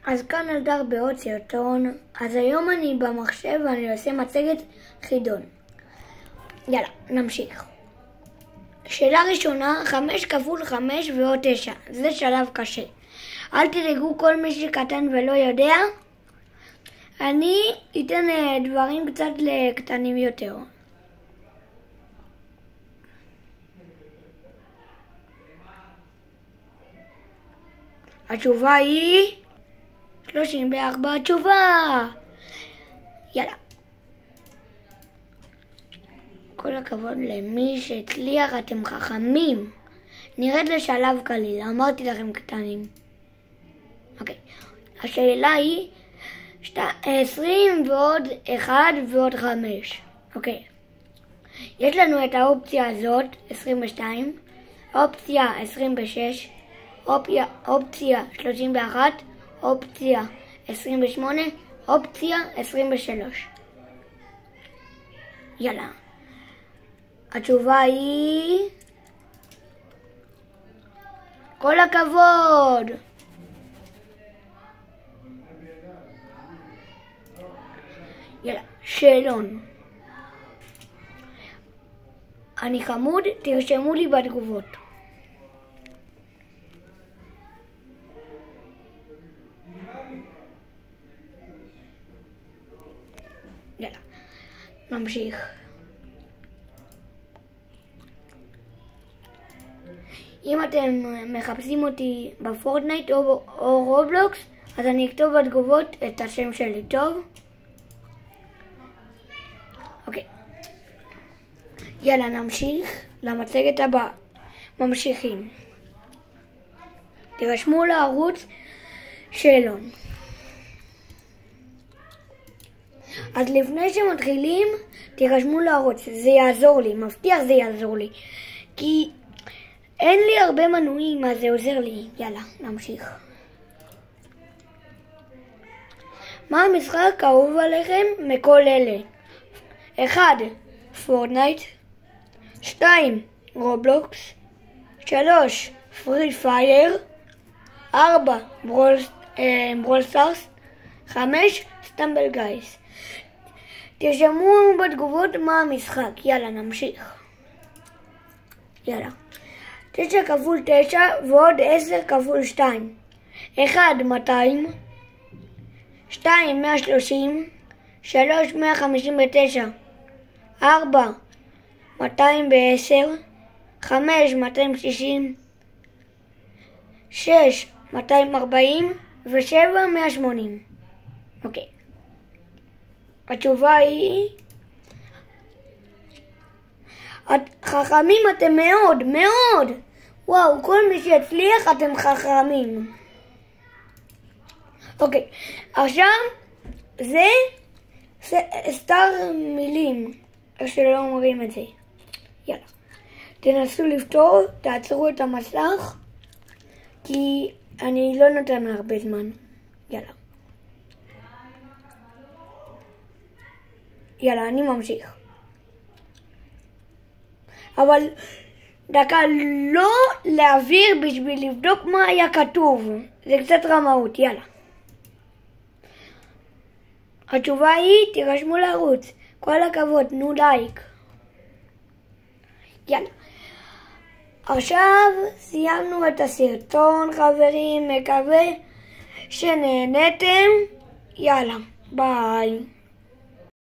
אז כאן אלדר בעוד סרטון. אז היום אני במחשב ואני עושה מצגת חידון. יאללה, נמשיך. שאלה ראשונה, 5 כפול 5 ועוד 9. זה שלב קשה. אל תדאגו, כל מי שקטן ולא יודע. אני אתן דברים קצת לקטנים יותר. התשובה היא 34 התשובה. יאללה. כל הכבוד למי שהצליח, אתם חכמים. נרד לשלב קליל, אמרתי לכם קטנים. אוקיי. השאלה היא 20 ועוד 1 ועוד 5. אוקיי. יש לנו את האופציה הזאת, 22, אופציה 26, אופציה 31, אופציה 28, אופציה 23. יאללה. התשובה היא כל הכבוד. יאללה, שאלון. אני חמוד, תרשמו לי בתגובות. יאללה, נמשיך. אם אתם מחפשים אותי בפורטנייט או רובלוקס, אז אני אכתוב בתגובות את השם שלי, טוב? אוקיי. יאללה, נמשיך למצגת הבאה. ממשיכים. תירשמו לערוץ שאלון. אז לפני שמתחילים, תירשמו לערוץ. זה יעזור לי, מבטיח זה יעזור לי. כי אין לי הרבה מנויים, אז זה עוזר לי. יאללה, נמשיך. מה המשחק האהוב עליכם מכל אלה? 1. פורטנייט. 2. רובלוקס. 3. פרי פייר. 4. ברול סטארס. 5. סטמבל גייס. תרשמו בתגובות מה המשחק. יאללה, נמשיך. יאללה. 9 כפול 9 ועוד 10 כפול 2. 1. 200. 2. 130. 3. 159. 4. 210. 5. 260. 6. 240. ו7. 180. אוקיי. התשובה היא חכמים אתם מאוד, מאוד. וואו, כל מי שהצליח אתם חכמים. אוקיי, עכשיו זה סטאר מילים, איך שלא אומרים את זה. יאללה, תנסו לפתור, תעצרו את המסך, כי אני לא נותן הרבה זמן. יאללה. יאללה, אני ממשיך. אבל דקה, לא להעביר בשביל לבדוק מה היה כתוב. זה קצת רמאות, יאללה. התשובה היא, תירשמו לערוץ. כל הכבוד, תנו לייק. יאללה. עכשיו סיימנו את הסרטון, חברים. מקווה שנהנתם. יאללה, ביי.